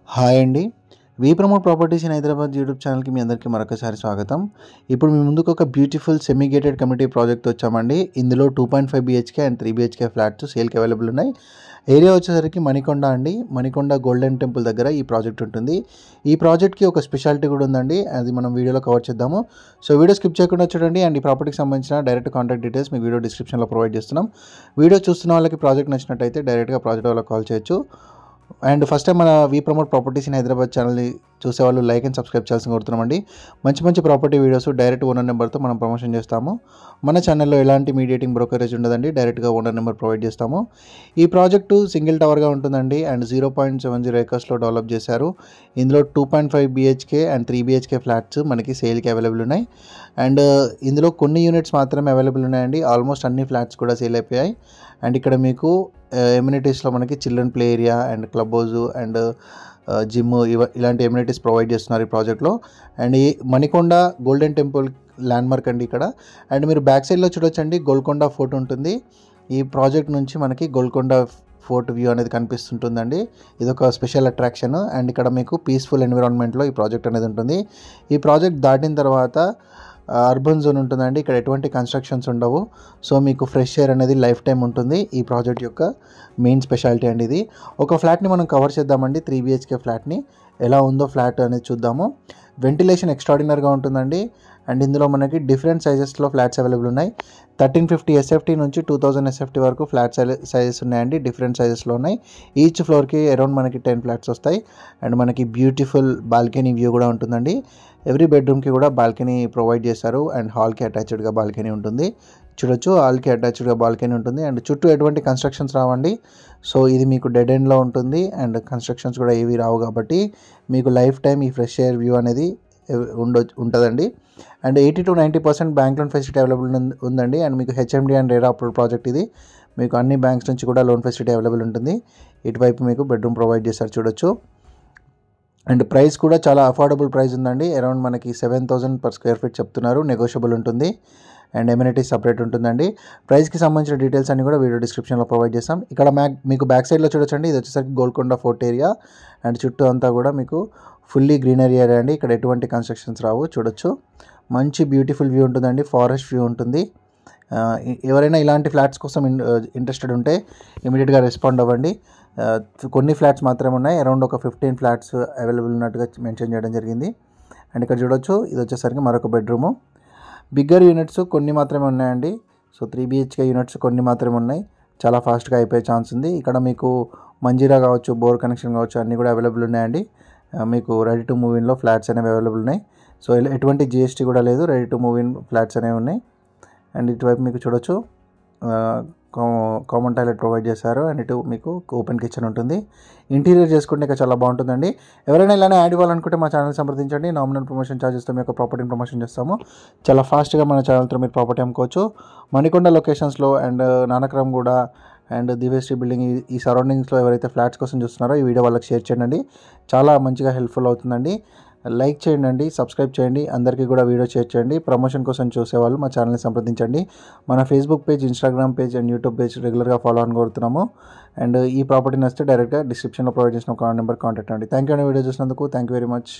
Hi అండి. We promote properties in Hyderabad YouTube ఛానల్కి మీ అందరికీ మరొకసారి స్వాగతం. ఇప్పుడు మీ ముందుకు ఒక beautiful semi gated community project వచ్చామండి. ఇందులో 2.5 BHK అండ్ 3 BHK ఫ్లాట్స్ సేల్కి అవైలబుల్ ఉన్నాయి. ఏరియా వచ్చేసరికి మణికొండ అండి. మణికొండ గోల్డెన్ టెంపుల్ దగ్గర ఈ ప్రాజెక్ట్ ఉంటుంది. ఈ ప్రాజెక్ట్కి ఒక స్పెషాలిటీ కూడా ఉందండి, అది మనం వీడియోలో కవర్ చేద్దాము. సో వీడియో స్కిప్ చేయకుండా చూడండి. అండ్ ఈ ప్రాపర్టీకి సంబంధించిన డైరెక్ట్ కాంటాక్ట్ డీటెయిల్స్ మీకు వీడియో డిస్క్రిప్షన్లో ప్రొవైడ్ చేస్తున్నాం. వీడియో చూస్తున్న వాళ్ళకి ప్రాజెక్ట్ నచ్చినట్టయితే డైరెక్ట్గా ప్రాజెక్ట్ వాళ్ళకి కాల్ చేయొచ్చు. అండ్ ఫస్ట్ టైం మన వి ప్రమోట్ ప్రాపర్టీస్ ఇన్ హైదరాబాద్ ఛానల్ని చూసేవాళ్ళు లైక్ అండ్ సబ్స్క్రైబ్ చేయాల్సి కోరుతున్నామండి. మంచి ప్రాపర్టీ వీడియోస్ డైరెక్ట్ ఓనర్ నెంబర్తో మనం ప్రమోషన్ చేస్తాము. మన ఛానల్లో ఎలాంటి మీడియేటింగ్ బ్రోకరేజ్ ఉండదండి, డైరెక్ట్గా ఓనర్ నెంబర్ ప్రొవైడ్ చేస్తాము. ఈ ప్రాజెక్టు సింగిల్ టవర్గా ఉంటుందండి అండ్ 0.70 ఏకర్స్లో డెవలప్ చేశారు. ఇందులో 2.5 BHK అండ్ 3 BHK ఫ్లాట్స్ మనకి సేల్కి అవైలబుల్ ఉన్నాయి. అండ్ ఇందులో కొన్ని యూనిట్స్ మాత్రమే అవైలబుల్ ఉన్నాయండి. ఆల్మోస్ట్ అన్ని ఫ్లాట్స్ కూడా సేల్ అయిపోయాయి. అండ్ ఇక్కడ మీకు ఎమ్యూనిటీస్లో మనకి children play area and club house and gym ఇలాంటి ఎమ్యూనిటీస్ ప్రొవైడ్ చేస్తున్నారు ఈ ప్రాజెక్ట్లో. అండ్ ఈ మణికొండ గోల్డెన్ టెంపుల్ ల్యాండ్మార్క్ అండి ఇక్కడ. అండ్ మీరు బ్యాక్ సైడ్లో చూడొచ్చండి, గోల్కొండ ఫోర్ట్ ఉంటుంది. ఈ ప్రాజెక్ట్ నుంచి మనకి గోల్కొండ ఫోర్ట్ వ్యూ అనేది కనిపిస్తుంటుందండి. ఇదొక స్పెషల్ అట్రాక్షన్. అండ్ ఇక్కడ మీకు పీస్ఫుల్ ఎన్విరాన్మెంట్లో ఈ ప్రాజెక్ట్ అనేది ఉంటుంది. ఈ ప్రాజెక్ట్ దాటిన తర్వాత అర్బన్ జోన్ ఉంటుందండి. ఇక్కడ ఎటువంటి కన్స్ట్రక్షన్స్ ఉండవు. సో మీకు ఫ్రెష్ ఎయిర్ అనేది లైఫ్ టైం ఉంటుంది. ఈ ప్రాజెక్ట్ యొక్క మెయిన్ స్పెషాలిటీ అండి ఇది. ఒక ఫ్లాట్ని మనం కవర్ చేద్దామండి. 3 BHK ఫ్లాట్ని ఎలా ఉందో ఫ్లాట్ అనేది చూద్దాము. వెంటిలేషన్ ఎక్స్ట్రాడినరీగా ఉంటుందండి. అండ్ ఇందులో మనకి డిఫరెంట్ సైజెస్లో ఫ్లాట్స్ అవైలబుల్ ఉన్నాయి. 1350 SFT నుంచి 2000 SFT వరకు ఫ్లాట్ సైజెస్ ఉన్నాయండి. డిఫరెంట్ సైజెస్లో ఉన్నాయి. ఈచ్ ఫ్లోర్కి అరౌండ్ మనకి 10 ఫ్లాట్స్ వస్తాయి. అండ్ మనకి బ్యూటిఫుల్ బాల్కనీ వ్యూ కూడా ఉంటుందండి. ఎవ్రీ బెడ్రూమ్కి కూడా బాల్కనీ ప్రొవైడ్ చేశారు. అండ్ హాల్కి అటాచ్డ్గా బాల్కనీ ఉంటుంది. చూడొచ్చు, హాల్కి అటాచ్డ్గా బాల్కనీ ఉంటుంది. అండ్ చుట్టూ ఎటువంటి కన్స్ట్రక్షన్స్ రావండి. సో ఇది మీకు డెడ్ ఎండ్లో ఉంటుంది. అండ్ కన్స్ట్రక్షన్స్ కూడా ఏవి రావు కాబట్టి మీకు లైఫ్ టైం ఈ ఫ్రెష్ ఎయిర్ వ్యూ అనేది ఉంటుందండి. And 80 to 90% bank loan facility available ఉందండి. అండ్ మీకు HMD and RERA approved project ఇది. మీకు అన్ని బ్యాంక్స్ నుంచి కూడా లోన్ ఫెసిలిటీ అవైలబుల్ ఉంటుంది. ఇటువైపు మీకు బెడ్రూమ్ ప్రొవైడ్ చేస్తారు, చూడొచ్చు. అండ్ ప్రైస్ కూడా చాలా అఫోర్డబుల్ ప్రైస్ ఉందండి. అరౌండ్ మనకి 7,000 per square feet చెప్తున్నారు. నెగోషియబుల్ ఉంటుంది. అండ్ ఎమ్యూనిటీస్ సపరేట్ ఉంటుందండి. ప్రైస్కి సంబంధించిన డీటెయిల్స్ అన్ని కూడా వీడియో డిస్క్రిప్షన్లో ప్రొవైడ్ చేస్తాం. ఇక్కడ మీకు బ్యాక్ సైడ్లో చూడొచ్చండి, ఇది వచ్చేసరికి గోల్కొండ ఫోర్ట్ ఏరియా. అండ్ చుట్టూ అంతా కూడా మీకు ఫుల్లీ గ్రీనరీ ఏరియా అండి. ఇక్కడ ఎటువంటి కన్స్ట్రక్షన్స్ రావు, చూడొచ్చు. మంచి బ్యూటిఫుల్ వ్యూ ఉంటుందండి. ఫారెస్ట్ వ్యూ ఉంటుంది. ఎవరైనా ఇలాంటి ఫ్లాట్స్ కోసం ఇంట్రెస్టెడ్ ఉంటే ఇమీడియట్గా రెస్పాండ్ అవ్వండి. కొన్ని ఫ్లాట్స్ మాత్రమే ఉన్నాయి. అరౌండ్ ఒక 15 ఫ్లాట్స్ అవైలబుల్ ఉన్నట్టుగా మెన్షన్ చేయడం జరిగింది. అండ్ ఇక్కడ చూడొచ్చు, ఇది వచ్చేసరికి మరొక బెడ్రూము. బిగ్గర్ యూనిట్స్ కొన్ని మాత్రమే ఉన్నాయండి. సో 3 BHK యూనిట్స్ కొన్ని మాత్రమే ఉన్నాయి. చాలా ఫాస్ట్గా అయిపోయే ఛాన్స్ ఉంది. ఇక్కడ మీకు మంజీరా కావచ్చు, బోర్ కనెక్షన్ కావచ్చు, అన్నీ కూడా అవైలబుల్ ఉన్నాయండి. మీకు రెడీ టు మూవ్ ఇన్లో ఫ్లాట్స్ అనేవి అవైలబుల్ ఉన్నాయి. సో ఎటువంటి GST కూడా లేదు, ready to move in flats అనేవి ఉన్నాయి. అండ్ ఇటువైపు మీకు చూడొచ్చు, కామన్ టాయిలెట్ ప్రొవైడ్ చేశారు. అండ్ ఇటు మీకు ఓపెన్ కిచెన్ ఉంటుంది. ఇంటీరియర్ చేసుకుంటే ఇంకా చాలా బాగుంటుందండి. ఎవరైనా ఇలానే యాడ్ ఇవ్వాలనుకుంటే మా ఛానల్ సంప్రదించండి. నామినల్ ప్రమోషన్ ఛార్జెస్తో మీ యొక్క ప్రాపర్టీని ప్రమోషన్ చేస్తాము. చాలా ఫాస్ట్గా మన ఛానల్తో మీరు ప్రాపర్టీ అమ్ముకోవచ్చు. మణికొండ లొకేషన్స్లో అండ్ నానక్రమ్ కూడా అండ్ దివేశ్రీ బిల్డింగ్ ఈ సరౌండింగ్స్లో ఎవరైతే ఫ్లాట్స్ కోసం చూస్తున్నారో ఈ వీడియో వాళ్ళకి షేర్ చేయండి. చాలా మంచిగా హెల్ప్ఫుల్ అవుతుందండి. లైక్ చేయండి, సబ్స్క్రైబ్ చేయండి, అందరికీ కూడా వీడియో షేర్ చేయండి. ప్రమోషన్ కోసం చూసేవాళ్ళు మా ఛానల్ని సంప్రదించండి. మన Facebook page, Instagram page and YouTube page రెగ్యులర్గా ఫాలో అని కోరుతున్నాము. అండ్ ఈ ప్రాపర్టీ నచ్చితే డైరెక్ట్గా డిస్క్రిప్షన్లో ప్రొవైడ్ చేసిన నెంబర్ కాంటాక్ట్ అండి. థ్యాంక్ యూ అండి వీడియో చూసినందుకు. Thank you very much.